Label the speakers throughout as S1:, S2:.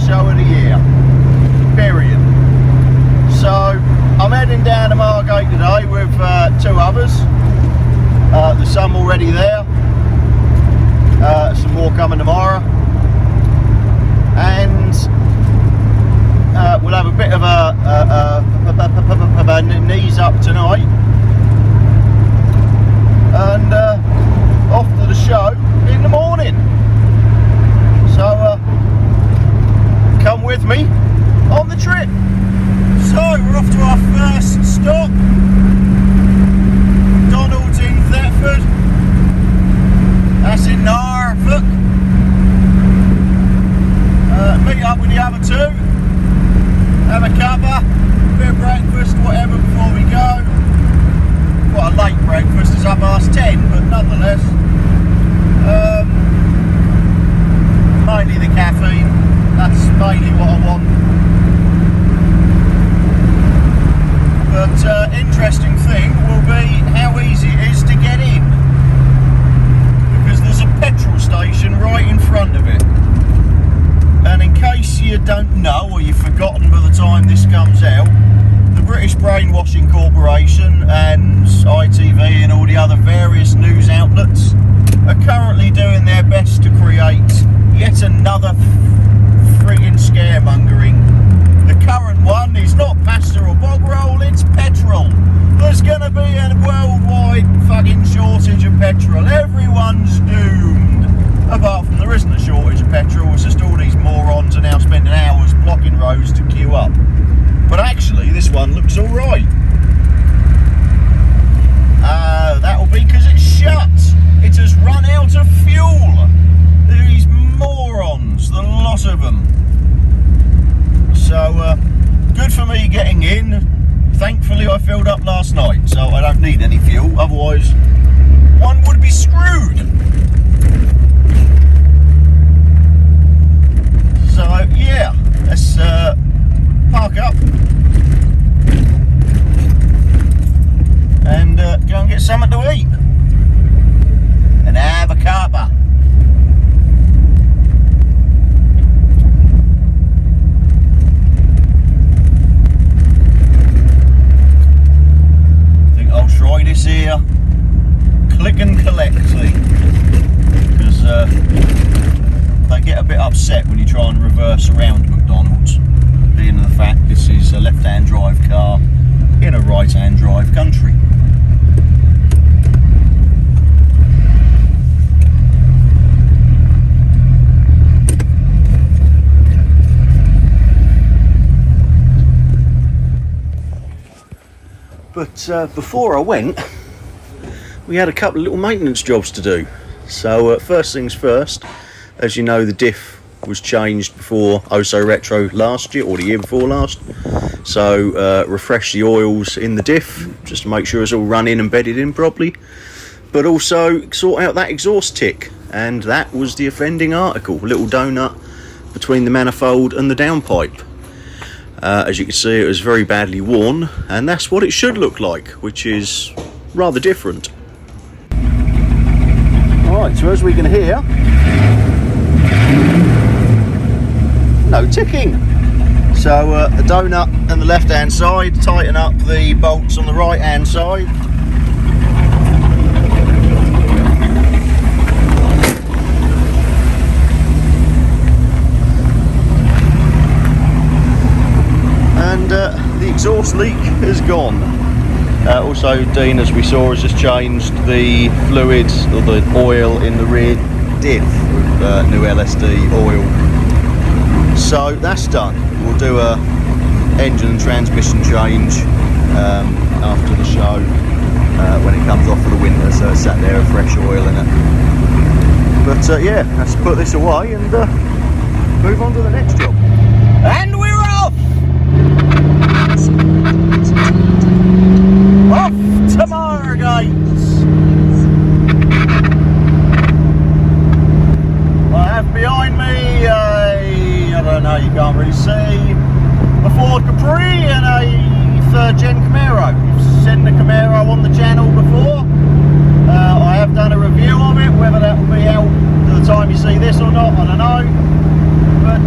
S1: show of the year. Period. So I'm heading down to Margate today with 2 others. There's some already there. Some more coming tomorrow. And we'll have a bit of a knees up tonight. And off to the show in the morning. So come with me on the trip. So we're off to our first stop. Donald's in Thetford. That's in Norfolk. Meet up with the other 2. Have a cuppa, bit of breakfast, whatever before we go. Quite a late breakfast, it's 10:30, but nonetheless. Mainly the caffeine, that's mainly what I want. But interesting thing will be how easy it is to get in. Because there's a petrol station right in front of it. And in case you don't know, or you've forgotten by the time this comes out, the British Brainwashing Corporation and ITV and all the other various news outlets are currently doing their best to create yet another friggin' scaremongering. The current one is not pasta or bog roll, it's petrol. There's gonna be a worldwide fucking shortage of petrol. Everyone's doomed. Apart from there isn't a shortage of petrol, it's just all these morons are now spending hours blocking roads to queue up. But actually, this one looks alright. That'll be because it's shut. It has run out of fuel. These morons, the lot of them. So, good for me getting in. Thankfully, I filled up last night, so I don't need any fuel. Otherwise, one would be screwed. So yeah, let's park up and go and get something to eat and have a cuppa. I think I'll try this here click and collect thing, because they get a bit upset when you try and reverse around McDonald's, being the fact this is a left-hand drive car in a right-hand drive country. But before I went, we had a couple of little maintenance jobs to do. So first things first, as you know, the diff was changed before OhSoRetro last year, or the year before last. So refresh the oils in the diff, just to make sure it's all running and bedded in properly. But also sort out that exhaust tick, and that was the offending article, a little donut between the manifold and the downpipe. As you can see, it was very badly worn, and that's what it should look like, which is rather different. Alright, so as we can hear, no ticking. So the donut on the left hand side, tighten up the bolts on the right hand side. And the exhaust leak is gone. Also, Dean, as we saw, has just changed the fluids or the oil in the rear diff with new LSD oil. So that's done. We'll do a engine and transmission change after the show when it comes off for the winter, so it's sat there with fresh oil in it. But yeah, let's put this away and move on to the next job. And we're off! Off to Margate! I have behind me I don't know, you can't really see, a Ford Capri and a 3rd Gen Camaro. You've seen the Camaro on the channel before. I have done a review of it, whether that will be out to the time you see this or not, I don't know. But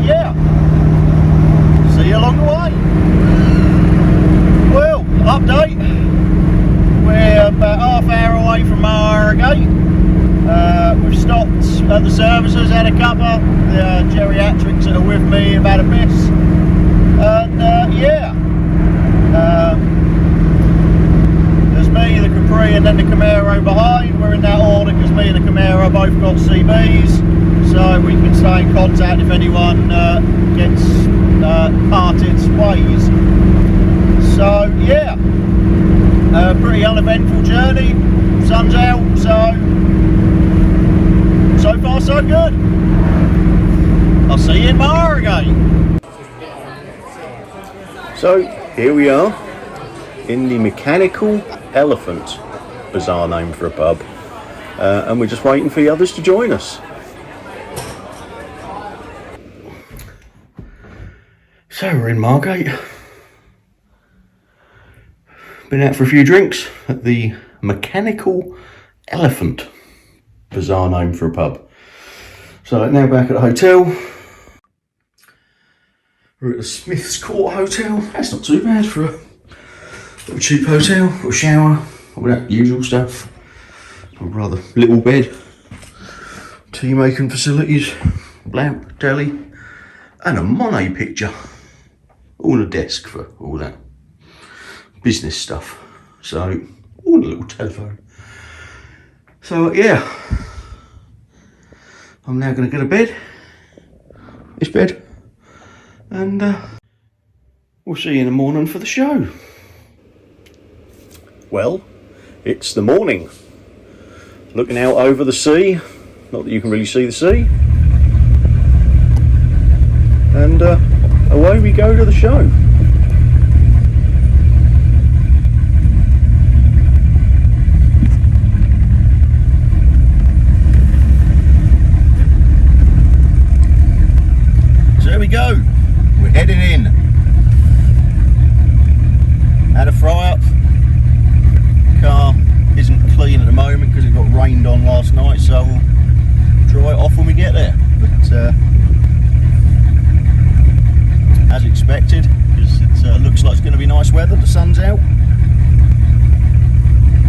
S1: yeah, scupper. The geriatrics that are with me have had a miss. And yeah. There's me, the Capri, and then the Camaro behind. We're in that order because me and the Camaro both got CBs, so we can stay in contact if anyone gets parted ways. So yeah, pretty uneventful journey. Sun's out, so far so good. I'll see you in Margate. So here we are in the Mechanical Elephant, bizarre name for a pub, and we're just waiting for the others to join us. So we're in Margate, been out for a few drinks at the Mechanical Elephant, bizarre name for a pub. So now back at the hotel. We're at the Smith's Court Hotel. That's not too bad for a little cheap hotel. Got a shower, all that usual stuff. A rather little bed. Tea making facilities, lamp, telly, and a Monet picture. All a desk for all that business stuff. So, all a little telephone. So yeah, I'm now going to go to bed. This bed. And we'll see you in the morning for the show. Well, it's the morning. Looking out over the sea. Not that you can really see the sea. And away we go to the show. So there we go. We're heading in. Had a fry up. Car isn't clean at the moment because it got rained on last night, so we'll dry it off when we get there. But as expected, because it looks like it's going to be nice weather, the sun's out.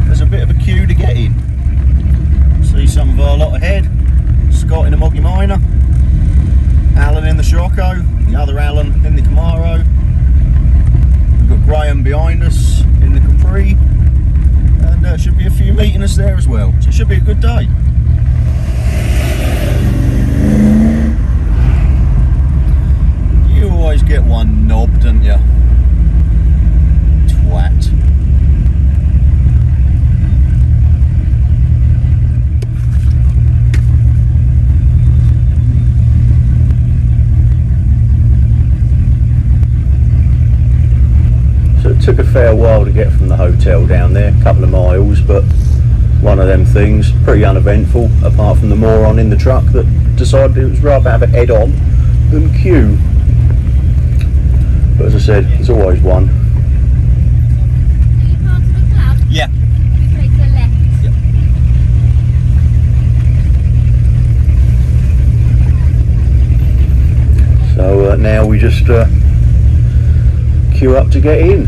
S1: There's a bit of a queue to get in. See some of our lot ahead. Scott in the Moggy Minor, Alan in the Scirocco, the other Alan in the Camaro. We've got Graham behind us in the Capri, and there should be a few meeting us there as well. So it should be a good day. You always get one knob, don't you? Twat. Took a fair while to get from the hotel down there, a couple of miles, but one of them things, pretty uneventful, apart from the moron in the truck that decided it was rather have a head on than queue. But as I said, there's always one.
S2: Are you part of the club?
S1: Yeah.
S2: You take the left.
S1: Yep. So now we just queue up to get in.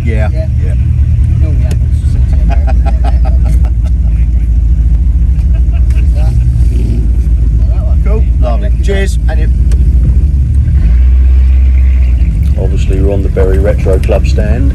S1: Yeah. Cool, lovely. Cheers, and you. Obviously, we're on the OhSoRetro Club stand.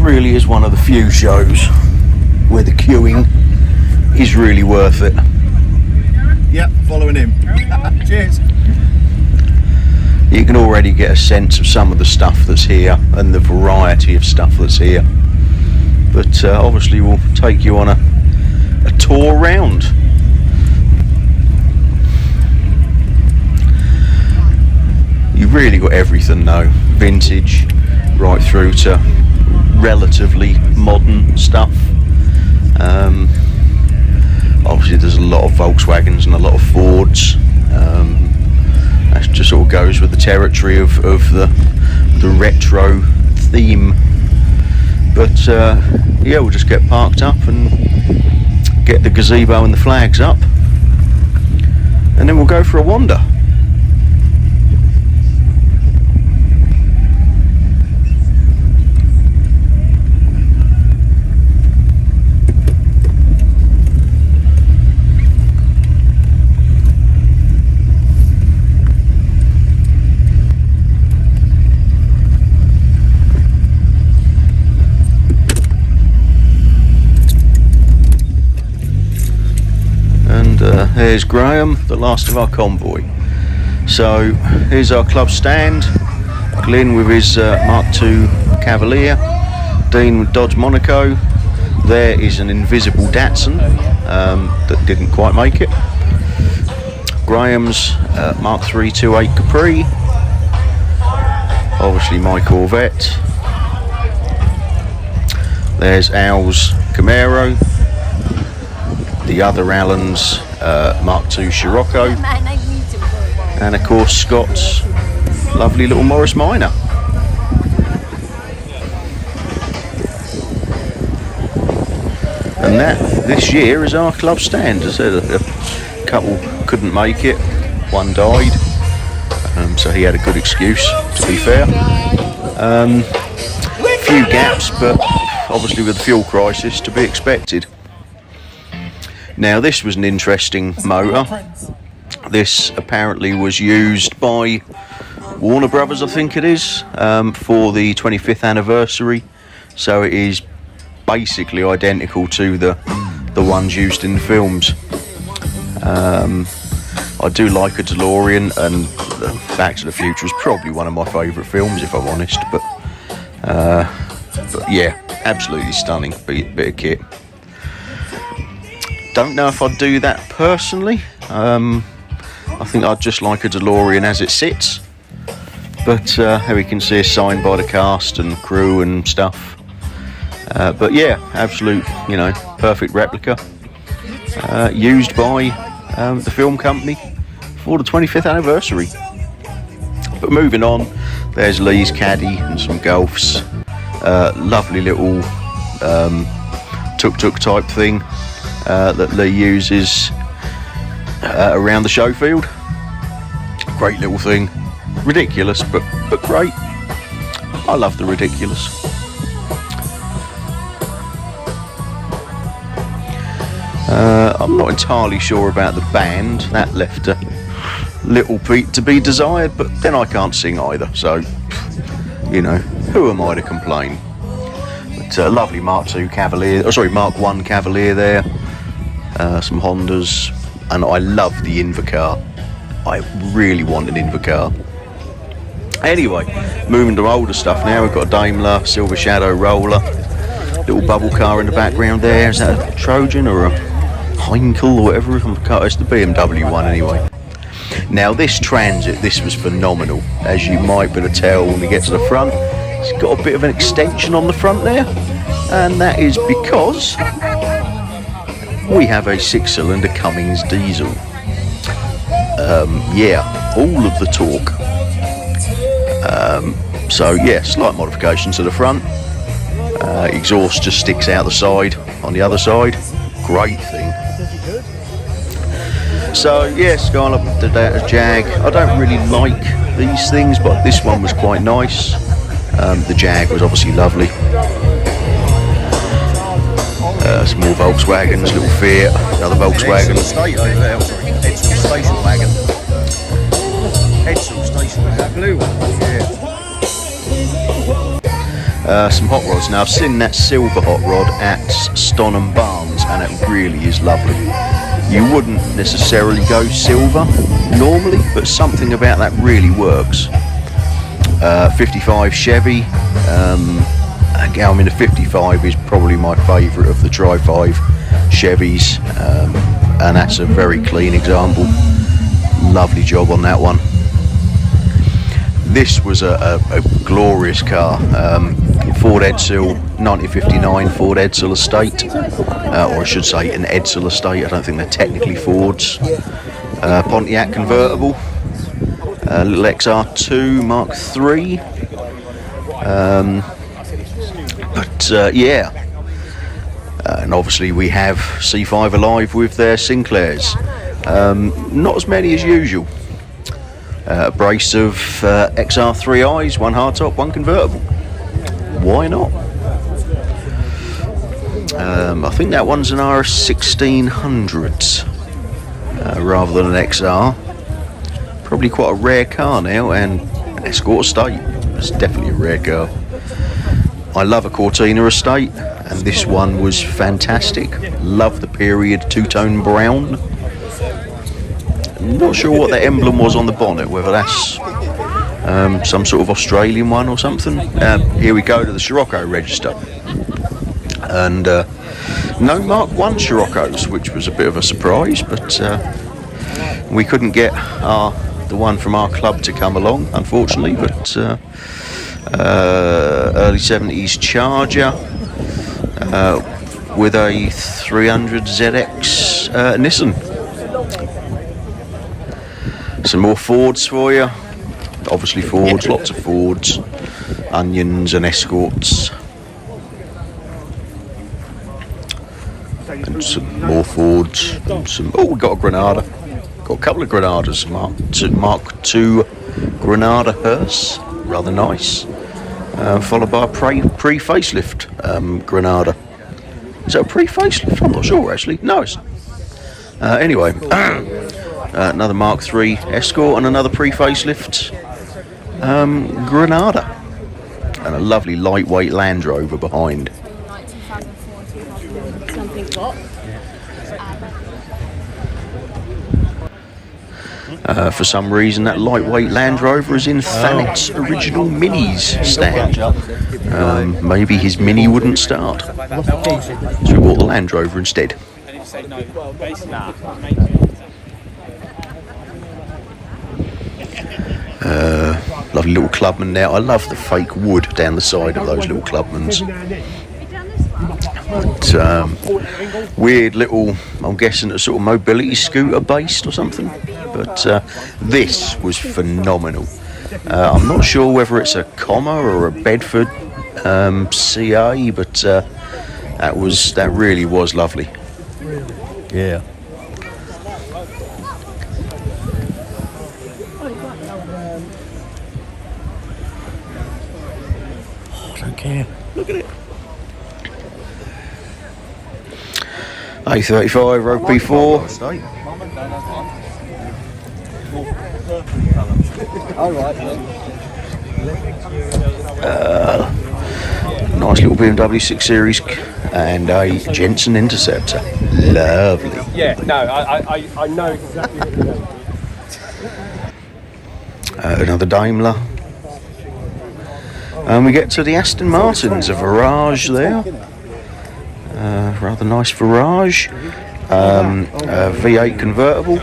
S1: Really is one of the few shows where the queuing is really worth it. Yep, following him. Cheers. You can already get a sense of some of the stuff that's here and the variety of stuff that's here. But obviously we'll take you on a a tour round. You've really got everything though, vintage right through to relatively modern stuff. Obviously there's a lot of Volkswagens and a lot of Fords. That just sort of goes with the territory of the retro theme. But yeah, we'll just get parked up and get the gazebo and the flags up, and then we'll go for a wander. Here's Graham, the last of our convoy. So here's our club stand. Glyn with his Mark II Cavalier, Dean with Dodge Monaco. There is an invisible Datsun that didn't quite make it. Graham's Mark III 2.8 Capri. Obviously my Corvette. There's Al's Camaro. The other Alan's Mark II Scirocco, and of course Scott's lovely little Morris Minor. And that this year is our club stand. As I said, a couple couldn't make it, one died, so he had a good excuse, to be fair. Few gaps, but obviously with the fuel crisis, to be expected. Now this was an interesting motor. This apparently was used by Warner Brothers, I think it is, for the 25th anniversary. So it is basically identical to the ones used in the films. I do like a DeLorean, and Back to the Future is probably one of my favourite films, if I'm honest. But yeah, absolutely stunning bit of kit. Don't know if I'd do that personally. I think I'd just like a DeLorean as it sits. But here we can see a sign by the cast and crew and stuff. But yeah, absolute, perfect replica. Used by the film company for the 25th anniversary. But moving on, there's Lee's Caddy and some Golfs. Lovely little tuk-tuk type thing. That Lee uses around the show field. Great little thing, ridiculous but great. I love the ridiculous. I'm not entirely sure about the band, that left a little bit to be desired, but then I can't sing either, so who am I to complain? But lovely Mark II Cavalier, Mark I Cavalier there. Some Hondas, and I love the Invacar. I really want an Invacar. Anyway, moving to older stuff now. We've got a Daimler Silver Shadow Roller, little bubble car in the background there. Is that a Trojan or a Heinkel or whatever? It's the BMW one anyway. Now this Transit, this was phenomenal, as you might be able to tell when we get to the front. It's got a bit of an extension on the front there, and that is because we have a 6-cylinder Cummins diesel. Yeah, all of the torque. So yeah, slight modification to the front. Exhaust just sticks out the side on the other side. Great thing. So yes, going up the Jag. I don't really like these things, but this one was quite nice. The Jag was obviously lovely. Some more Volkswagens, little Fiat, another Volkswagen. Station wagon. Edsel station wagon. That blue one. Yeah. Some hot rods. Now I've seen that silver hot rod at Stonham Barnes, and it really is lovely. You wouldn't necessarily go silver normally, but something about that really works. 55 Chevy. I mean, the 55 is probably my favourite of the Tri-5 Chevys, and that's a very clean example. Lovely job on that one. This was a glorious car. Ford Edsel, 1959 Ford Edsel Estate, or I should say an Edsel Estate. I don't think they're technically Fords. Pontiac convertible, little XR2 Mark III. Yeah. And obviously we have C5 Alive with their Sinclairs. Not as many as usual. A brace of XR3Is, one hardtop, one convertible. Why not? I think that one's an Rs1600 rather than an XR. Probably quite a rare car now, and an Escort Estate. It's definitely a rare car. I love a Cortina Estate, and this one was fantastic. Love the period two-tone brown. Not sure what the emblem was on the bonnet, whether that's some sort of Australian one or something. Here we go to the Scirocco register, and no Mark 1 Sciroccos, which was a bit of a surprise, but we couldn't get the one from our club to come along, unfortunately. But early 70s Charger with a 300 ZX Nissan. Some more Fords for you. Obviously Fords, lots of Fords, Onions and Escorts. And some more Fords. Oh, we got a Granada. Got a couple of Granadas. Mark II Granada hearse, rather nice. Followed by a pre-facelift Granada. Is that a pre-facelift? I'm not sure actually. No, it's anyway. Another Mark III Escort and another pre-facelift Granada, and a lovely lightweight Land Rover behind. For some reason that lightweight Land Rover is in Thanet's original Minis stand. Maybe his Mini wouldn't start, so we bought the Land Rover instead. Lovely little Clubman there. I love the fake wood down the side of those little Clubmans. But, weird little, I'm guessing a sort of mobility scooter based or something. But this was phenomenal. I'm not sure whether it's a Comma or a Bedford CA, but that really was lovely. Yeah. Care. Look at it. A35 Rogue P4. Nice little BMW 6 Series and a Jensen Interceptor. Lovely.
S3: Yeah, no, I know exactly what you mean.
S1: Another Daimler. And we get to the Aston Martins, a Virage there. Rather nice Virage. A V8 convertible.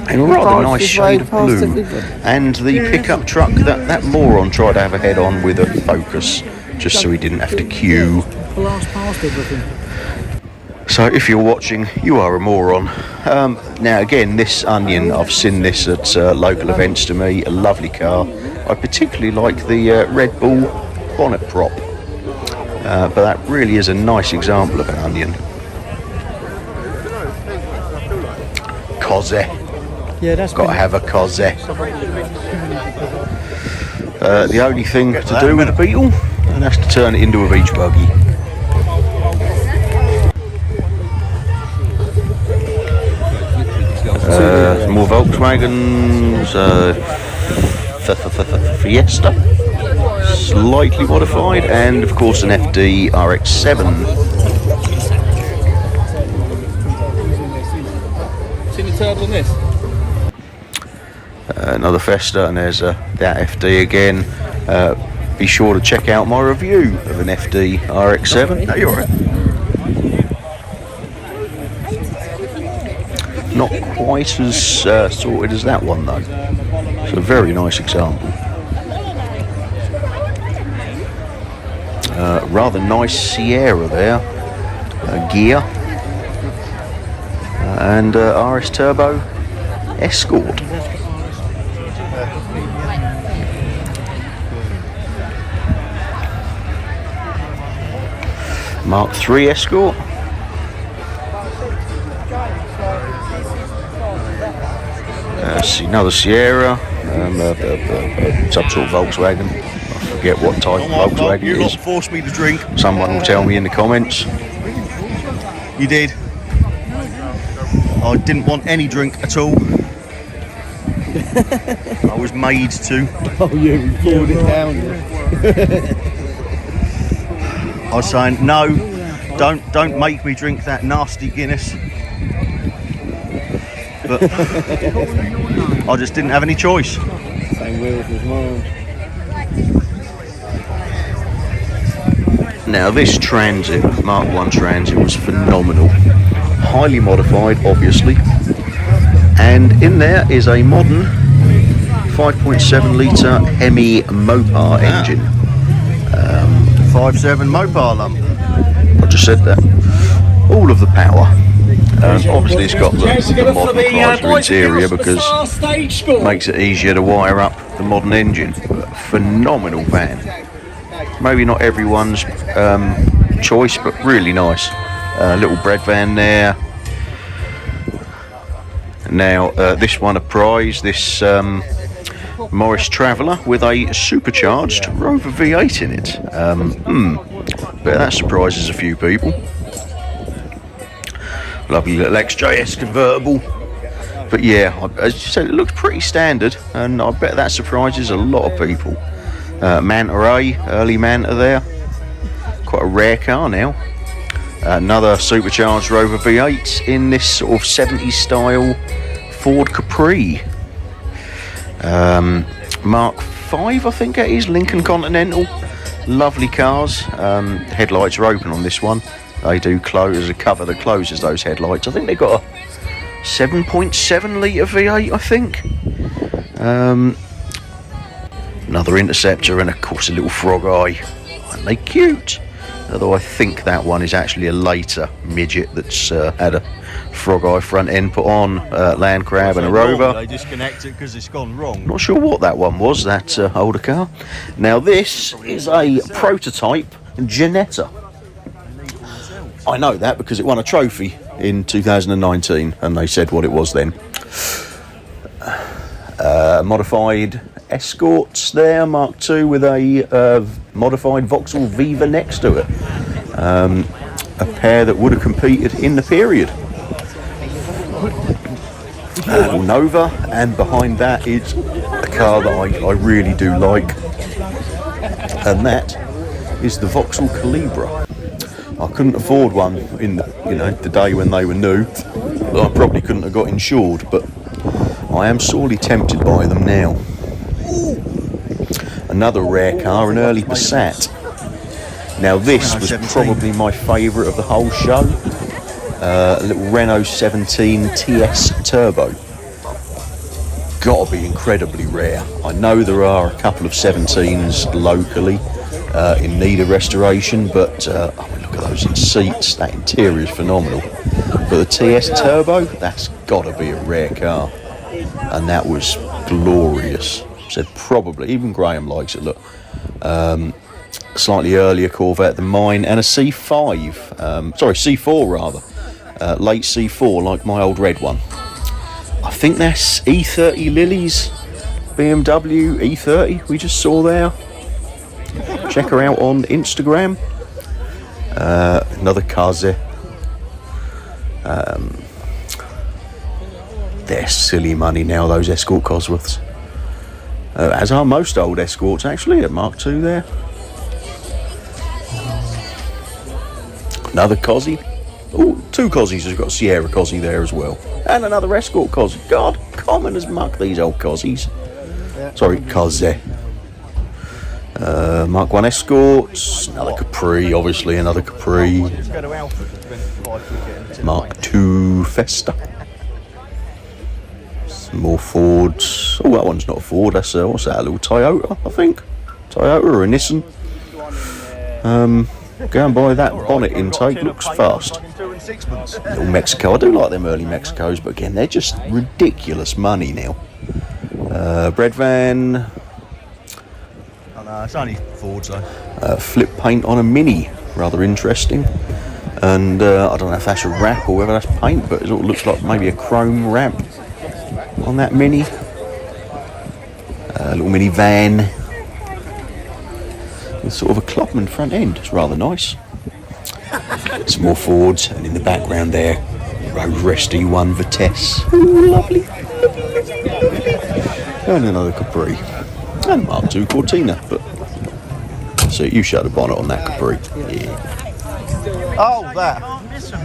S1: And a rather nice shade of blue. And the pickup truck that moron tried to have a head on with a Focus, just so he didn't have to queue. So if you're watching, you are a moron. Now again, this Onion, I've seen this at local events to me, a lovely car. I particularly like the Red Bull bonnet prop, but that really is a nice example of an Onion. Cozze. Yeah, that's got to have a Cozze. The only thing to do with a Beetle, and that's to turn it into a beach buggy. More Volkswagens, Fiesta, slightly modified, and of course an FD RX-7.
S3: Seen the turbo on this?
S1: Another Fiesta, and there's that FD again. Be sure to check out my review of an FD RX-7. No, you're right. Not quite as sorted as that one though. It's a very nice example. Rather nice Sierra there, gear, and RS Turbo Escort. Mark III Escort. Another Sierra, some sort of Volkswagen. I forget what type of Volkswagen it is.
S4: You forced me to drink.
S1: Someone will tell me in the comments.
S4: You did. I didn't want any drink at all. I was made to.
S3: Oh yeah, we pulled it down.
S4: I was saying, no, don't make me drink that nasty Guinness. But I just didn't have any choice.
S3: Same wheels as mine.
S1: Now this Transit, Mark I Transit, was phenomenal. Highly modified, obviously. And in there is a modern 5.7 litre Hemi Mopar engine.
S4: 5.7 Mopar lump.
S1: I just said that. All of the power. Obviously it's got the modern Chrysler interior because it makes it easier to wire up the modern engine. Phenomenal van. Maybe not everyone's choice, but really nice. Little bread van there. Now this one a prize, this Morris Traveller with a supercharged Rover V8 in it. But that surprises a few people. Lovely little XJS convertible. But yeah, as you said, it looks pretty standard, and I bet that surprises a lot of people. Manta A, early Manta there. Quite a rare car now. Another supercharged Rover V8 in this sort of 70s style Ford Capri. Mark V, I think it is, Lincoln Continental. Lovely cars. Headlights are open on this one. They do close, there's a cover that closes those headlights. I think they've got a 7.7 litre V8, I think. Another Interceptor, and of course a little Frog Eye. Aren't they cute? Although I think that one is actually a later midget that's had a Frog Eye front end put on, Land Crab and a Rover.
S4: They disconnect it because it's gone wrong.
S1: Not sure what that one was, that older car. Now this is a prototype Ginetta. I know that because it won a trophy in 2019, and they said what it was then. Modified Escorts there, Mark II, with a modified Vauxhall Viva next to it. A pair that would have competed in the period. Nova, and behind that is a car that I really do like, and that is the Vauxhall Calibre. I couldn't afford one in the day when they were new. I probably couldn't have got insured, but I am sorely tempted by them now. Another rare car, an early Passat. Now this was probably my favourite of the whole show. A little Renault 17 TS Turbo. Gotta be incredibly rare. I know there are a couple of 17s locally in need of restoration, but look at those in seats. That interior is phenomenal. But the TS Turbo, that's gotta be a rare car, and that was glorious. Said probably, even Graham likes it. Look, slightly earlier Corvette than mine, and a C5, C4 rather, late C4 like my old red one. I think that's E30 Lily's BMW E30 we just saw there. Check her out on Instagram. Another Kaze. They're silly money now, those Escort Cosworths. As are most old Escorts actually, at Mark II there. Another Cosy. Oh, two Cossies has got Sierra Cosy there as well. And another Escort Cosy. God, common as muck, these old Cossies. Sorry, Kaze. Mark I Escorts, another Capri, obviously another Capri. Mark II Festa. Some more Fords. Oh, that one's not a Ford. That's what's that? A little Toyota, I think. Toyota or a Nissan. Go and buy that bonnet intake. Looks fast. Little Mexico. I do like them early Mexicos, but again, they're just ridiculous money now. Bread van.
S4: Oh no, it's only Fords though.
S1: Flip paint on a Mini. Rather interesting. And I don't know if that's a wrap or whether that's paint, but it sort of looks like maybe a chrome wrap on that Mini. Little Minivan with sort of a Clubman front end. It's rather nice. Some more Fords, and in the background there, Rover SD1 Vitesse. Ooh, lovely, lovely, lovely. And another Capri. And Mark II Cortina, but so you shut the bonnet on that Capri. Yeah.
S4: Oh, that.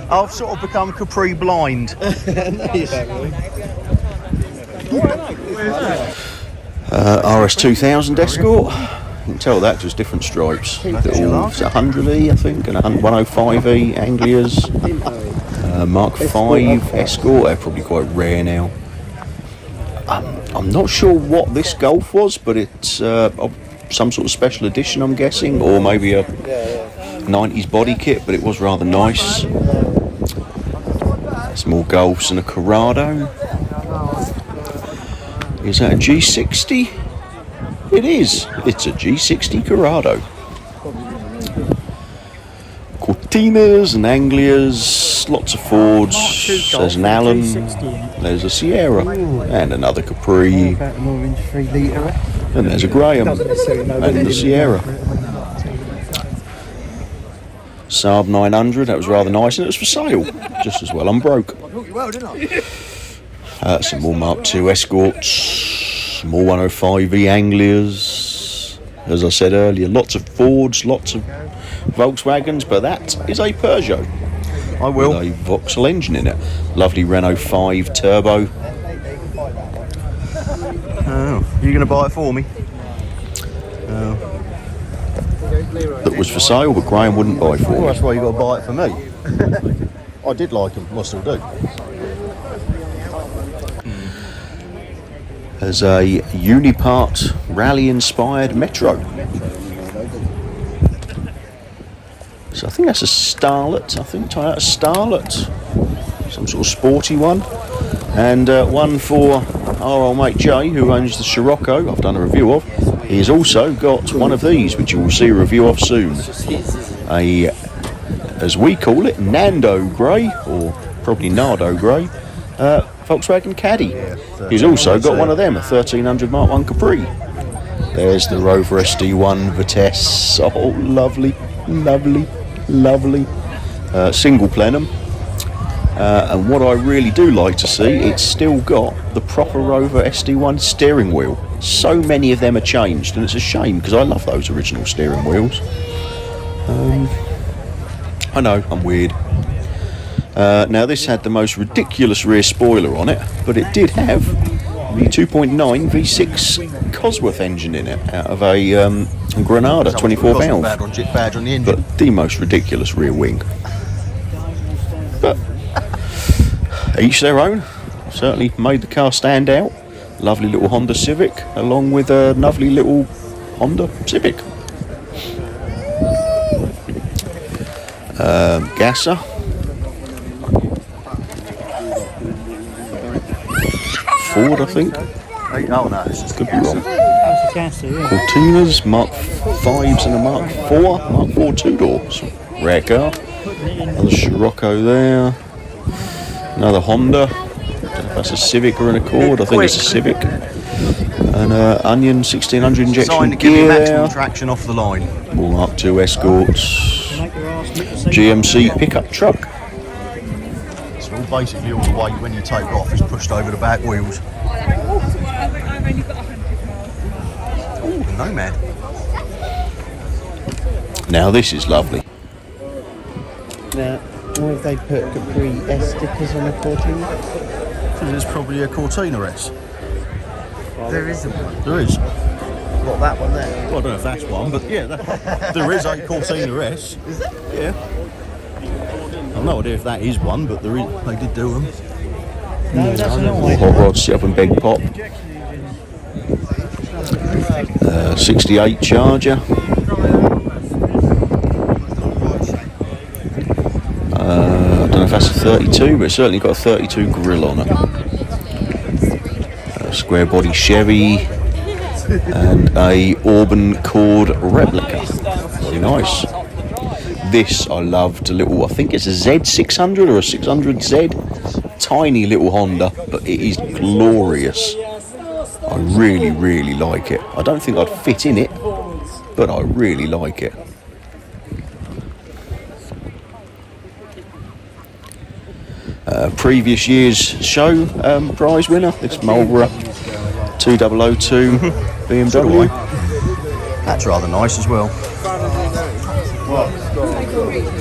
S4: I've sort of become Capri blind.
S1: RS2000 Escort. You can tell that just different stripes. Little, it's a 100E, I think, and a 105E Anglias. Mark V Escort. They're probably quite rare now. I'm not sure what this Golf was, but it's some sort of special edition, I'm guessing, or maybe a 90s body kit, but it was rather nice. Some more Golfs and a Corrado. Is that a G60? It is. It's a G60 Corrado. Cortinas and Anglias, lots of Fords. There's an Allen. There's a Sierra and another Capri. And there's a Graham and the Sierra. Saab 900, that was rather nice, and it was for sale, just as well. I'm broke. Some more Mark II Escorts, some more 105E Anglias. As I said earlier, lots of Fords, lots of Volkswagens, but that is a Peugeot.
S4: I will.
S1: With a Vauxhall engine in it. Lovely Renault 5 Turbo.
S4: Oh, you going to buy it for me?
S1: That was for sale, but Graham wouldn't buy for
S4: Well,
S1: me.
S4: that's why you got to buy it for me. I did like them, I still do.
S1: As a Unipart rally-inspired Metro. So I think that's a Starlet. I think Toyota Starlet, some sort of sporty one, and one for our old mate Jay, who owns the Scirocco. I've done a review of. He's also got one of these, which you will see a review of soon. A, as we call it, Nando Grey, or probably Nardo Grey, Volkswagen Caddy. He's also got one of them, a 1300 Mark 1 Capri. There's the Rover SD1 Vitesse. Oh, lovely, lovely, lovely. Single plenum. And what I really do like to see, it's still got the proper Rover SD1 steering wheel. So many of them are changed, and it's a shame because I love those original steering wheels. I know, I'm weird. Now this had the most ridiculous rear spoiler on it, but it did have the 2.9 V6 Cosworth engine in it out of a Granada 24 valve.
S4: Badge on the engine.
S1: But the most ridiculous rear wing. But each their own. Certainly made the car stand out. Lovely little Honda Civic, along with a lovely little Honda Civic. Gasser. Ford, I think.
S4: Oh no, this is
S1: Could be wrong. Cortinas, Mark 5s and a Mark 4. Mark 4 two-doors. Rare car. Another Scirocco there. Another Honda. I don't know if that's a Civic or an Accord. I think it's a Civic. And Onion 1600 injection
S4: designed to give you
S1: gear
S4: maximum
S1: there.
S4: traction off the line.
S1: More Mark II Escorts. GMC pickup truck.
S4: So basically all the weight when you take off is pushed over the back wheels. Ooh, the Nomad.
S1: Now this is lovely.
S3: Now, why have they put Capri S stickers on the Cortina?
S4: There's probably a Cortina S.
S3: There isn't one.
S4: There is.
S3: What, that one there?
S4: Well, I don't know if that's one, but yeah, there is a Cortina S.
S3: Is there?
S4: Yeah. I've no idea if that is one, but there is, they did do them. Hot rod, sit up and beg pop. 68 Charger. I don't know if that's a 32, but it's certainly got a 32 grill on it. Square body Chevy and a Auburn Cord replica. Very nice. This I loved, a little, I think it's a Z600 or a 600Z. Tiny little Honda, but it is glorious. I really, really like it. I don't think I'd fit in it, but I really like it. Previous year's show prize winner, this Marlboro 2002 BMW. That's rather nice as well.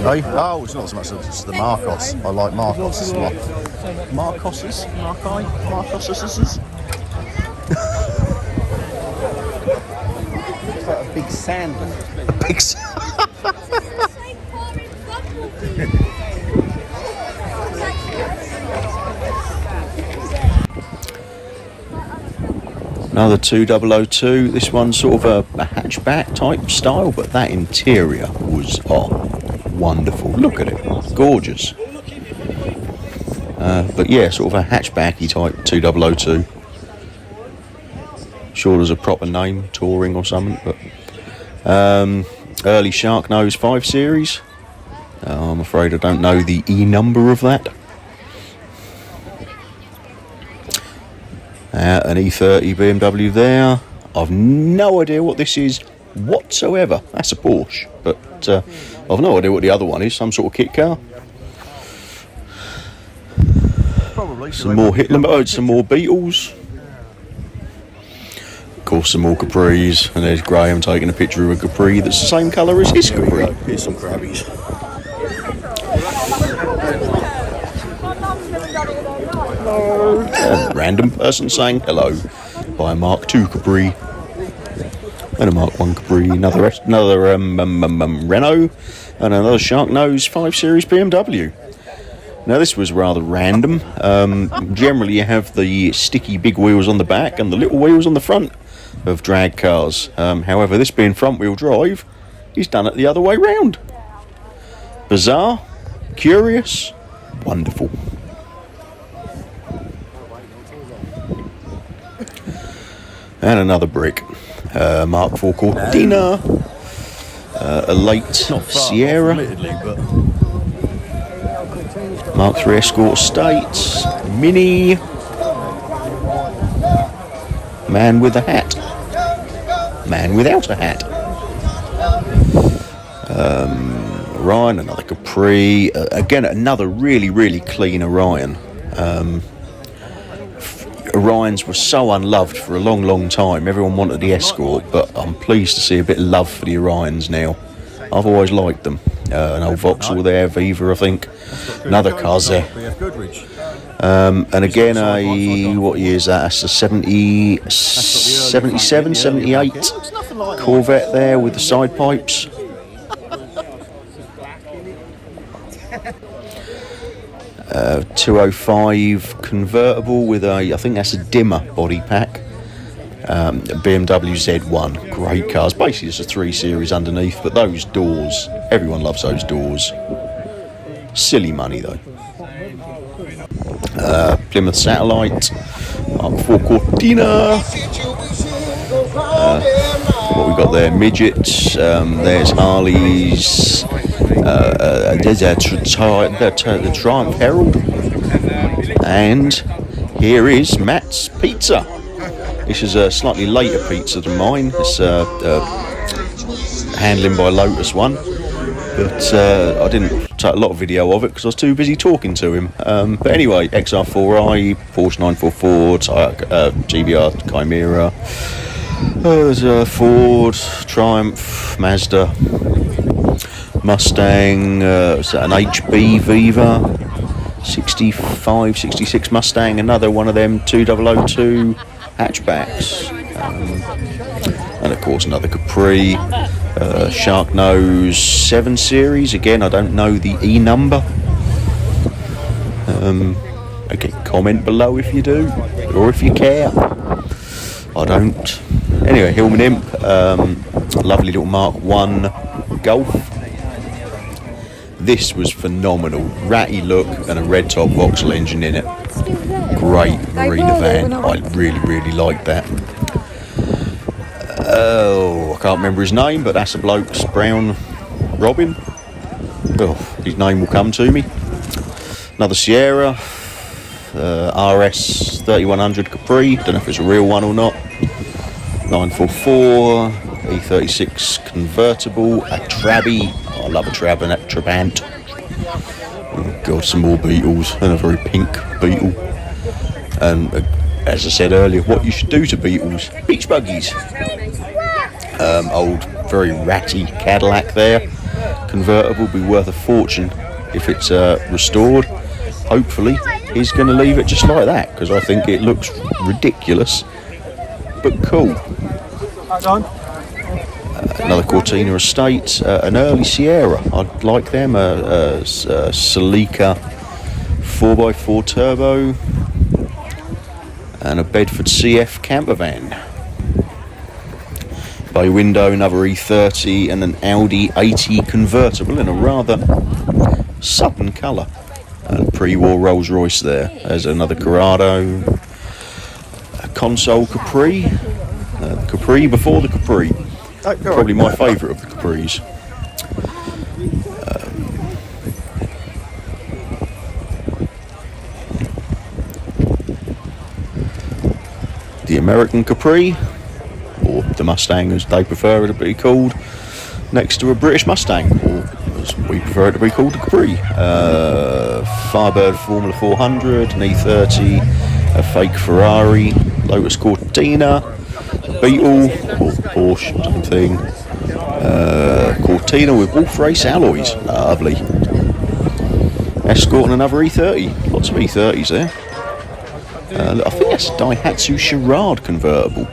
S4: Hey? Oh, it's not as much as the Marcos. I like Marcos. Marcoses? Marcoses?
S3: It's like a big sandal.
S4: Big Another 2002, this one's sort of a hatchback type style, but that interior was wonderful. Look at it, gorgeous. But yeah, sort of a hatchbacky type 2002. Sure there's a proper name, Touring or something, but early Sharknose 5 Series. I'm afraid I don't know the E number of that. An E30 BMW there. I've no idea what this is whatsoever. That's a Porsche, but I've no idea what the other one is. Some sort of kit car. Probably some more Hitler modes, some more Beetles. Of course, some more Capris, and there's Graham taking a picture of a Capri that's the same colour as his Capri. Here's some Crabbies. A random person saying hello by a Mark II Capri and a Mark I Capri, another Renault and another Sharknose 5 Series BMW. Now this was rather random. Generally you have the sticky big wheels on the back and the little wheels on the front of drag cars. However, this being front wheel drive, he's done it the other way round. Bizarre, curious, wonderful. And another brick, Mark IV Cortina, a late Sierra, Mark III Escort Estate, Mini, man with a hat, man without a hat, Orion, another Capri, again another really, really clean Orion. Orions were so unloved for a long, long time. Everyone wanted the Escort, but I'm pleased to see a bit of love for the Orions now. I've always liked them. An old Vauxhall there, Viva, I think. Another car there. And again, what year is that? That's a 77, 78 Corvette there with the side pipes. Uh, 205 convertible with a, I think that's a dimmer body pack. BMW Z1, great cars. Basically it's a 3 Series underneath, but those doors, everyone loves those doors. Silly money though. Plymouth Satellite, Mark IV Cortina. What we got there? Midgets. There's Harleys. There's the Triumph Herald, and here is Matt's Pizza. This is a slightly later pizza than mine. It's handling by Lotus one, but I didn't take a lot of video of it because I was too busy talking to him. But anyway, XR4i, Porsche 944, GBR Chimera, there's a Ford, Triumph, Mazda, Mustang, an HB Viva, 65, 66 Mustang, another one of them 2002 hatchbacks, and of course another Capri, Sharknose 7 Series, again I don't know the E number, Again, comment below if you do, or if you care. I don't. Anyway, Hillman Imp, lovely little Mark 1 Golf. This was phenomenal. Ratty look and a red top Vauxhall engine in it. Great marina van. I really liked that. Oh, I can't remember his name, but that's a bloke's brown Robin. Oh, his name will come to me. Another Sierra, RS3100 Capri. Don't know if it's a real one or not. 944 E36 convertible, a Trabby. I love a Trabant. Oh God, some more Beetles and a very pink Beetle. And as I said earlier, what you should do to Beetles: beach buggies. Old, very ratty Cadillac there. Convertible, be worth a fortune if it's restored. Hopefully, he's going to leave it just like that because I think it looks ridiculous, but cool. Another Cortina Estate, an early Sierra. I'd like them. A Celica 4x4 turbo, and a Bedford CF camper van. Bay window, another E30, and an Audi 80 convertible in a rather southern colour. A pre-war Rolls Royce there. There's another Corrado, a console Capri, Capri before the Capri. Probably my favourite of the Capris. The American Capri, or the Mustang as they prefer it to be called, next to a British Mustang, or as we prefer it to be called, a Capri. Firebird Formula 400, an E30, a fake Ferrari, Lotus Cortina, Beetle, or Porsche, same thing. Cortina with Wolf Race alloys, lovely. Escort and another E30, lots of E30s there. I think that's a Daihatsu Charade convertible.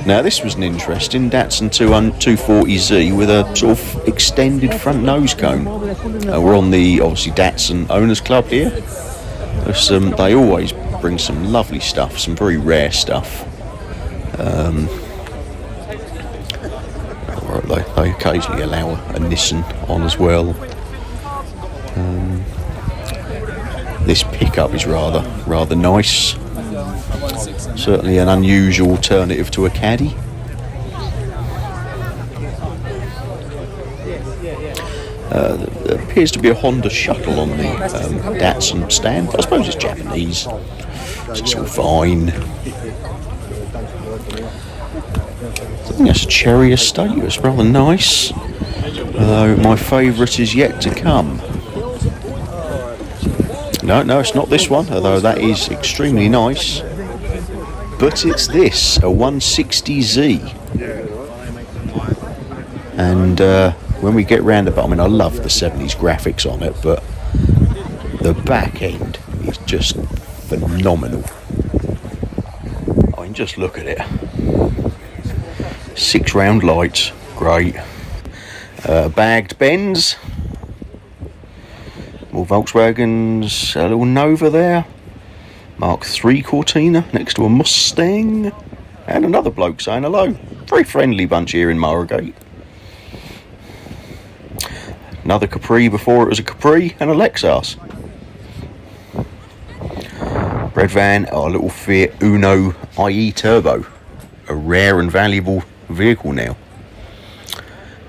S4: Now this was an interesting Datsun 240Z with a sort of extended front nose cone. We're on the obviously Datsun Owners Club here. They always bring some lovely stuff, some very rare stuff. They occasionally allow a Nissan on as well. This pickup is rather nice. Certainly an unusual alternative to a Caddy. There appears to be a Honda shuttle on the Datsun stand. I suppose it's Japanese. It's all fine. I think that's a Cherry Estate. It's rather nice. Although my favourite is yet to come. No, it's not this one, although that is extremely nice. But it's this, a 160Z. And when we get round about, I mean, I love the 70s graphics on it, but the back end is just phenomenal. I mean, just look at it. 6 round lights, great. Bagged Benz. More Volkswagens, a little Nova there. Mark 3 Cortina next to a Mustang. And another bloke saying hello. Very friendly bunch here in Margate. Another Capri before it was a Capri, and a Lexus. Red van, our little Fiat Uno IE Turbo. A rare and valuable vehicle now.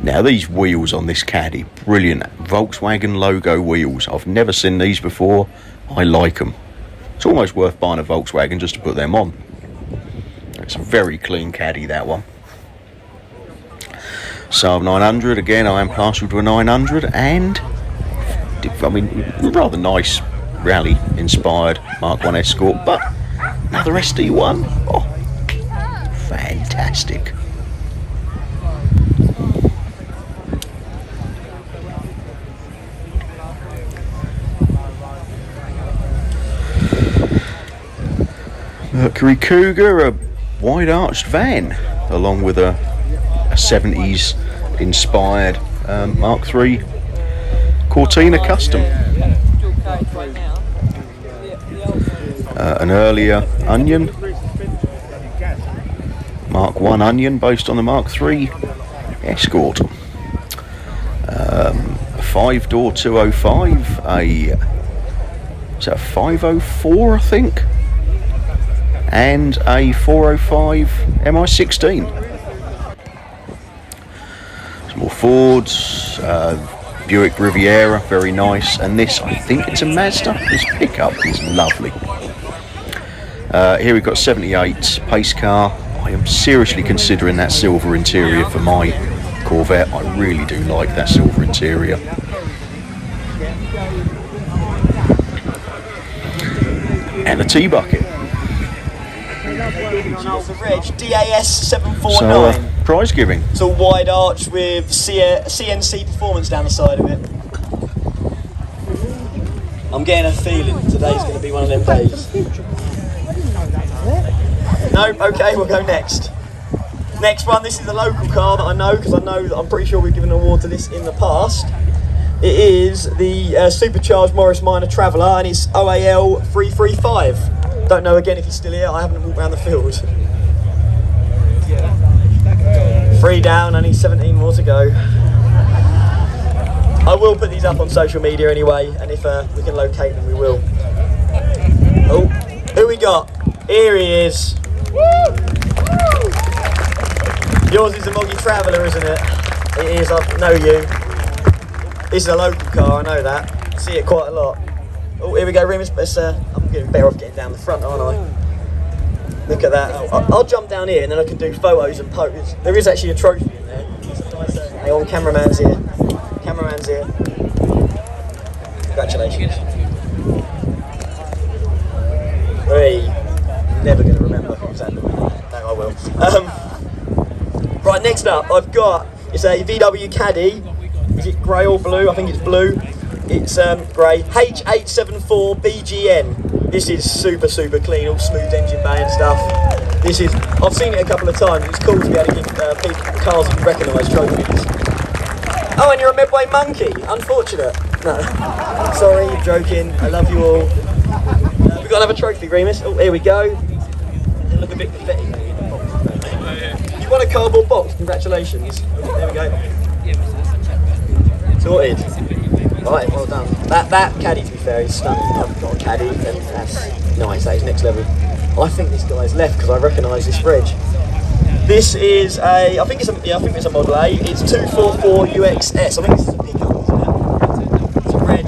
S4: Now these wheels on this Caddy, brilliant. Volkswagen logo wheels. I've never seen these before. I like them. It's almost worth buying a Volkswagen just to put them on. It's a very clean Caddy, that one. Saab 900, again I am partial to a 900, and I mean, rather nice rally inspired Mark 1 Escort, but another SD1. Oh, fantastic. Mercury Cougar, a wide arched van, along with a 70s inspired Mark III Cortina Custom. an earlier Onion, Mark 1 Onion based on the Mark 3 Escort, a 5-door 205, is that a 504 I think, and a 405 MI16. Some more Fords, Buick Riviera, very nice, and this, I think it's a Mazda. This pickup is lovely. Here we've got 78 pace car. I am seriously considering that silver interior for my Corvette. I really do like that silver interior. And a T-bucket.
S5: The reg DAS 749.
S4: So, prize giving.
S5: It's all wide arch with CNC performance down the side of it. I'm getting a feeling today's going to be one of them days. No, okay, we'll go next. Next one, this is a local car that I know, because I know that I'm pretty sure we've given an award to this in the past. It is the supercharged Morris Minor Traveller, and it's OAL 335. Don't know again if he's still here, I haven't walked around the field. 3 down, only 17 more to go. I will put these up on social media anyway, and if we can locate them, we will. Oh, who we got? Here he is. Yours is a Moggy Traveller, isn't it? It is, I know you. This is a local car, I know that. I see it quite a lot. Oh, here we go, Remus. I'm getting better off getting down the front, aren't I? Look at that. I'll jump down here and then I can do photos and poses. There is actually a trophy in there. Hang on, cameraman's here. Cameraman's here. Congratulations. Hey, never going to remember exactly. No, I will. Right, next up, I've got, it's a VW Caddy. Is it grey or blue? I think it's blue. It's grey. H874 BGN. This is super clean, all smooth engine bay and stuff. This is, I've seen it a couple of times. It's cool to be able to give people cars that you recognise trophies. Oh, and you're a Medway monkey. Unfortunate. No. Sorry, joking. I love you all. We've got another trophy, Remus. Oh, here we go. They look a bit pathetic. You won a cardboard box. Congratulations. There we go. Sorted. Right, well done. That Caddy, to be fair, is stunning. I've got a Caddy, and that's nice. That is next level. I think this guy's left because I recognise this reg. This is a, I think it's a Model A. It's 244 UXS. I think this is a pickup, isn't it? It's a red.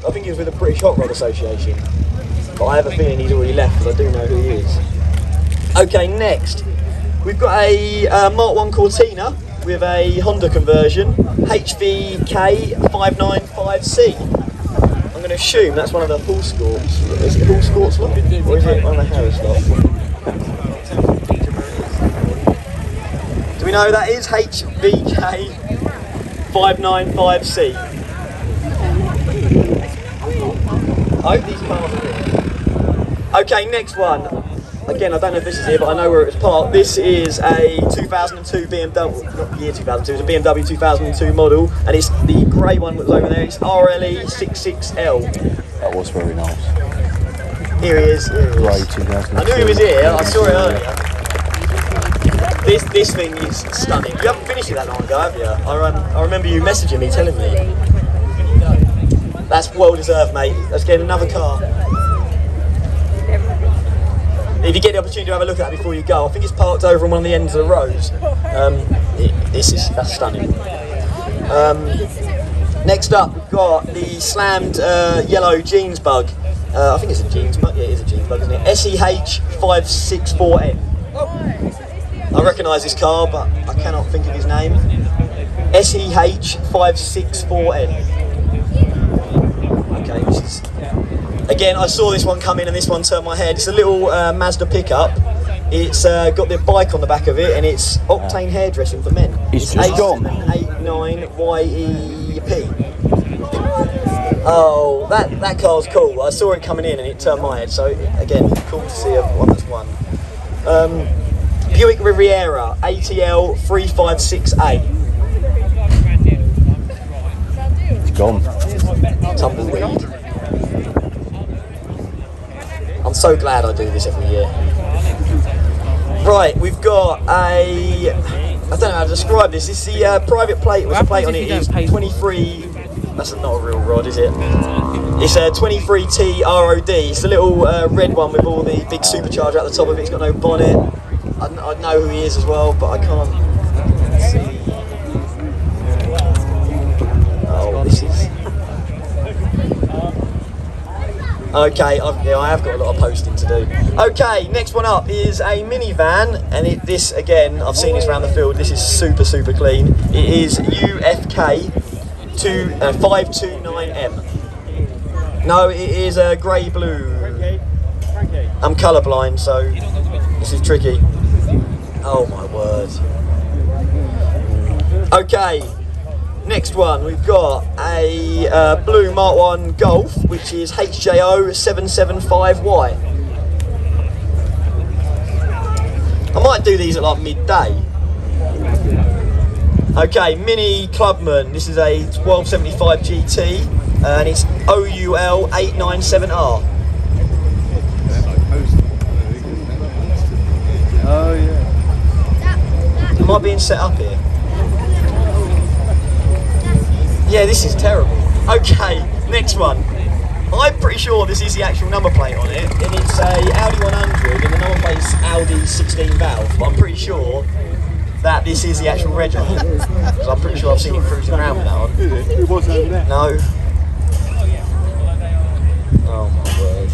S5: I think he was with the British Hot Rod Association. But I have a feeling he's already left because I do know who he is. Okay, next we've got a Mark 1 Cortina with a Honda conversion, HVK 595C. I'm going to assume that's one of the Hall Escorts. Is it Hall Escorts lot? Or is it one of the Harris lot? Do we know who that is? HVK 595C. I hope these cars are here. Okay, next one. Again, I don't know if this is here, but I know where it was parked. This is a 2002 BMW, not year 2002, it's a BMW 2002 model, and it's the grey one that was over there. It's RLE66L.
S4: That was very nice.
S5: Here he is.
S4: Grey 2002.
S5: I knew he was here, I saw it earlier. This thing is stunning. You haven't finished it that long ago, have you? I remember you messaging me, telling me. That's well deserved, mate. Let's get another car. If you get the opportunity to have a look at it before you go, I think it's parked over on one of the ends of the roads. That's stunning. Next up, we've got the slammed yellow jeans bug. I think it's a jeans bug. Yeah, it is a jeans bug, isn't it? SEH564N. I recognise this car, but I cannot think of his name. SEH564N. Okay, this is. Again, I saw this one come in and this one turned my head. It's a little Mazda pickup. It's got the bike on the back of it and it's Octane hairdressing for men.
S4: It's just gone.
S5: 8789YEP. Oh, that car's cool. I saw it coming in and it turned my head. So again, cool to see one that's won. Buick Riviera ATL 356A.
S4: It's gone.
S5: Tumbleweed. So glad I do this every year. Right, we've got a, I don't know how to describe this. This is the private plate. What's the plate on it? Is 23. That's not a real rod, is it? It's a 23T ROD. It's the little red one with all the big supercharger at the top of it. It's got no bonnet. I know who he is as well, but I can't see. Oh, this is. Okay, I have got a lot of posting to do. Okay, next one up is a minivan, and this again, I've seen this around the field. This is super clean. It is UFK 529M. No, it is a grey blue. I'm colourblind, so this is tricky. Oh my word. Okay. Next one, we've got a blue Mark 1 Golf, which is HJO775Y. I might do these at like midday. Okay, Mini Clubman, this is a 1275 GT, and it's OUL897R.
S3: Oh yeah.
S5: Am I being set up here? Yeah, this is terrible. Okay, next one. I'm pretty sure this is the actual number plate on it, and it's a Audi 100, and the number plate's Audi 16 valve, but I'm pretty sure that this is the actual reg on it, because I'm pretty sure I've seen it cruising around with that on.
S3: It was over there.
S5: No. Oh my word.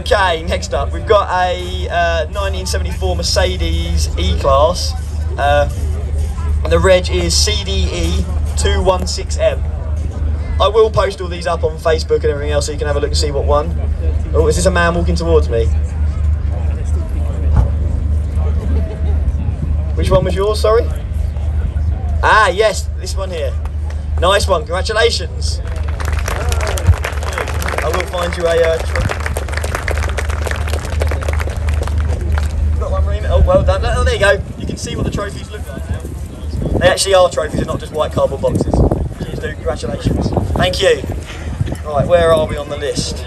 S5: Okay, next up, we've got a 1974 Mercedes E-Class. The reg is CDE216M. I will post all these up on Facebook and everything else so you can have a look and see what one. Oh, is this a man walking towards me? Which one was yours, sorry? Ah, yes, this one here. Nice one, congratulations. I will find you a trophy. Got one remit. Oh, well done. Oh, there you go. You can see what the trophies look like now. They actually are trophies, they're not just white cardboard boxes. Please do, congratulations. Thank you. Right, where are we on the list?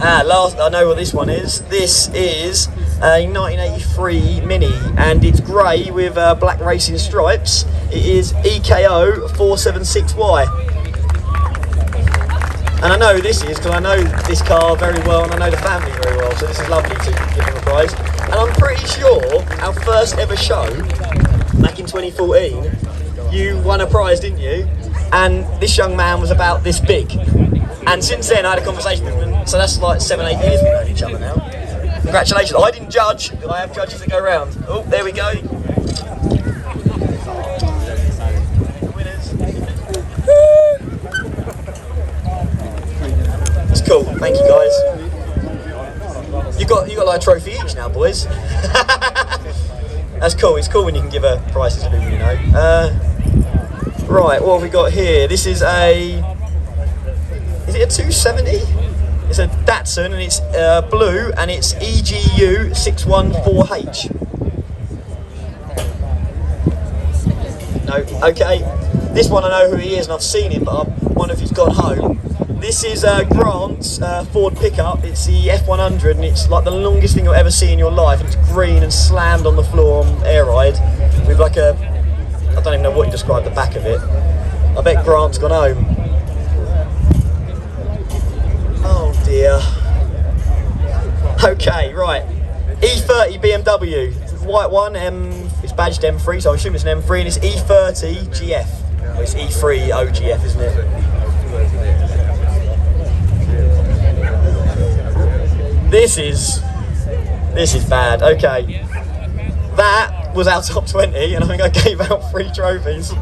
S5: Last, I know what this one is. This is a 1983 Mini, and it's grey with black racing stripes. It is EKO 476Y. And I know who this is because I know this car very well and I know the family very well, so this is lovely to give them a prize. And I'm pretty sure our first ever show, back in 2014, you won a prize, didn't you? And this young man was about this big. And since then I had a conversation with him, so that's like 7-8 years we've known each other now. Congratulations. I didn't judge, but I have judges that go round. Oh, there we go. Winners. It's cool, thank you guys. You got like a trophy each now, boys. That's cool, it's cool when you can give prizes to people you know. Right, what have we got here? This is it a 270? It's a Datsun and it's blue and it's EGU 614H. No, okay. This one I know who he is and I've seen him, but I wonder if he's gone home. This is Grant's Ford pickup. It's the F100 and it's like the longest thing you'll ever see in your life. And it's green and slammed on the floor on air ride with like a, I don't even know what you describe the back of it. I bet Grant's gone home. Oh dear. Okay, right. E30 BMW, white one. It's badged M3, so I assume it's an M3, and it's E30 GF. Well, it's E3 OGF, isn't it? This is bad. Okay, that was our top 20, and I think I gave out 3 trophies.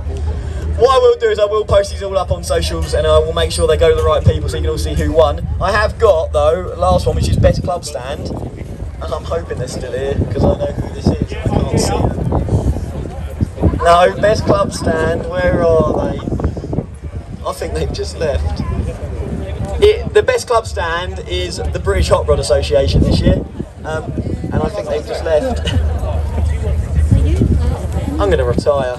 S5: What I will do is I will post these all up on socials, and I will make sure they go to the right people so you can all see who won. I have got though last one, which is best club stand, and I'm hoping they're still here because I know who this is. I can't see them. No, best club stand. Where are they? I think they've just left. The best club stand is the British Hot Rod Association this year, and I think they've just left. I'm going to retire.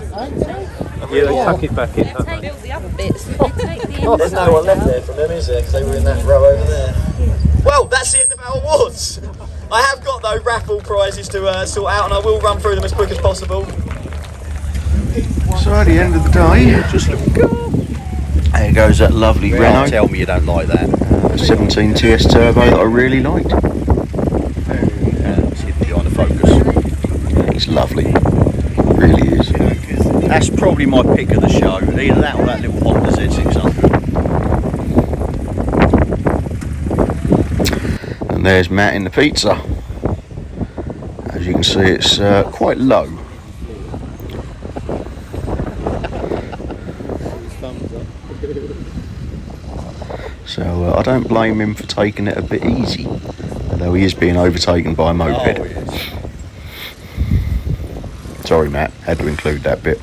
S3: Tuck it back in.
S2: Take the other bits.
S5: There's no one left there from them, is there? Because they were in that row over there. Well, that's the end of awards. I have got though raffle prizes to sort out, and I will run through them as quick as possible.
S4: So at the end of the day, just look. There goes that lovely Renault.
S6: Tell me you don't like that.
S4: 17 TS Turbo that I really liked.
S6: See if you're on the focus.
S4: It's lovely. Really is.
S6: That's probably my pick of the show. Either that or that little Honda Z600.
S4: And there's Matt in the pizza. As you can see, it's quite low. So I don't blame him for taking it a bit easy, although he is being overtaken by a moped.
S6: Oh, yes.
S4: Sorry Matt, had to include that bit.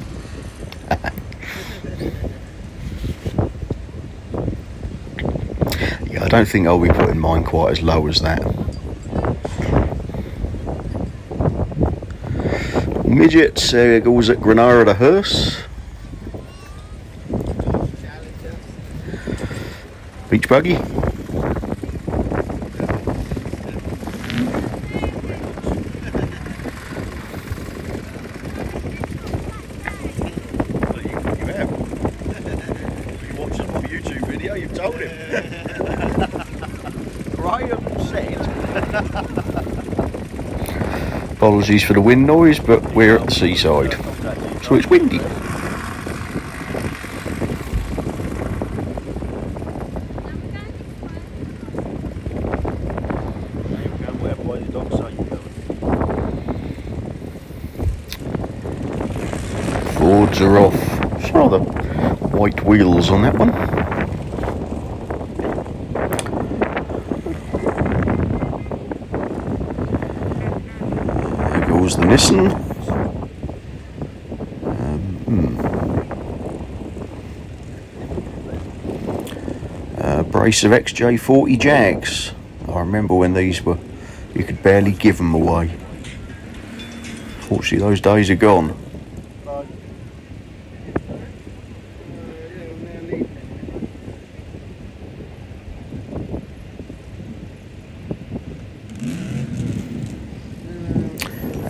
S4: Yeah, I don't think I'll be putting mine quite as low as that. Midgets, there goes at Granada hearse. Beach buggy.
S6: You've told him. Graham said.
S4: Apologies for the wind noise, but we're at the seaside, so it's windy. Fords are off. It's rather white wheels on that one. The Nissan. Brace of XJ40 Jags. I remember when these were, you could barely give them away. Fortunately those days are gone.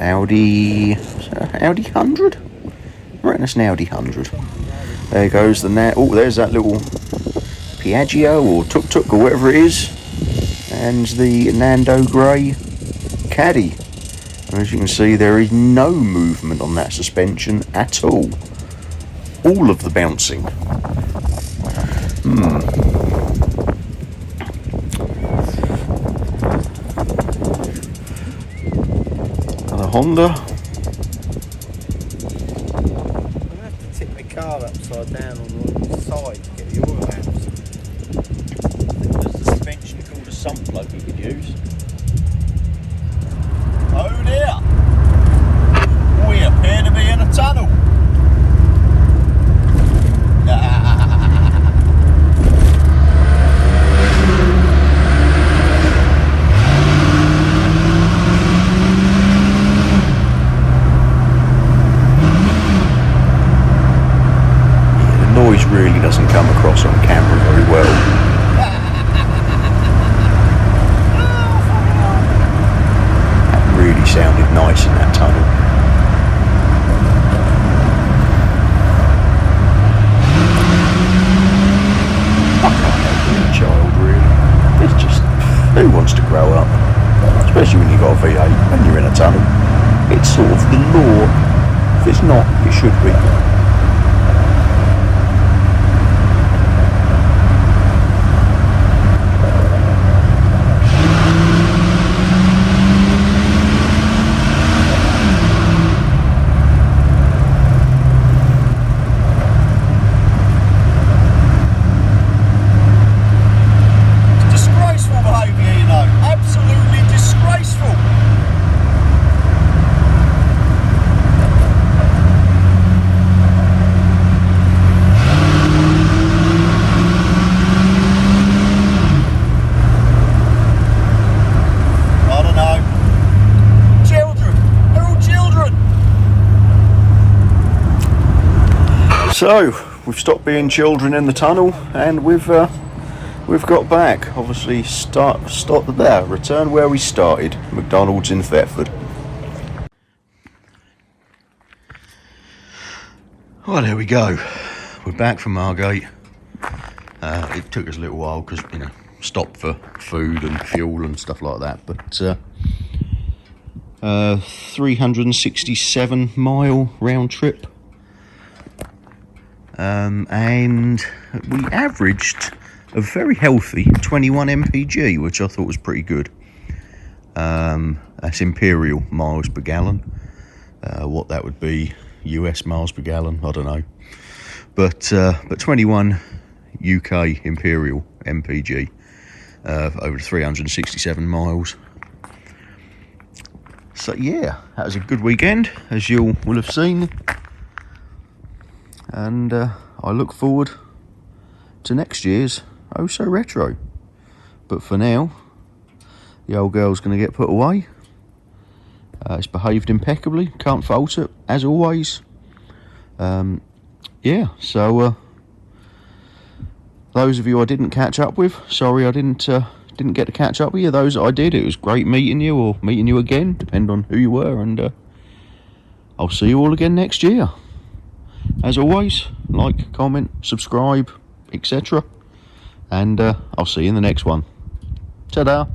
S4: Audi 100? I reckon that's an Audi 100. There goes the there's that little Piaggio or tuk-tuk or whatever it is, and the Nando Grey Caddy. And as you can see, there is no movement on that suspension at all. All of the bouncing. Honda.
S3: I'm going to have to tip my car upside down on the side to get the oil out.
S6: There's the suspension called a sump plug you could use.
S1: Oh dear! We appear to be in a tunnel.
S4: Noise really doesn't come across on camera very well. That really sounded nice in that tunnel. I can't help being a child really. It's just, who wants to grow up? Especially when you've got a V8 and you're in a tunnel. It's sort of the law. If it's not, it should be. So we've stopped being children in the tunnel, and we've We've got back, obviously return where we started, McDonald's in Thetford. Well, there we go. We're back from Margate. It took us a little while because, you know, stopped for food and fuel and stuff like that, but 367 mile round trip, and we averaged a very healthy 21 mpg, which I thought was pretty good. That's imperial miles per gallon. What that would be US miles per gallon, I don't know, but 21 UK imperial mpg over 367 miles. So yeah, that was a good weekend, as you will have seen, and I look forward to next year's OhSoRetro. But for now, the old girl's going to get put away. It's behaved impeccably, can't fault it, as always. Yeah, so those of you I didn't catch up with, sorry I didn't get to catch up with you. Those that I did, it was great meeting you, or meeting you again, depending on who you were, and I'll see you all again next year. As always, like, comment, subscribe, etc. And I'll see you in the next one. Ta-da!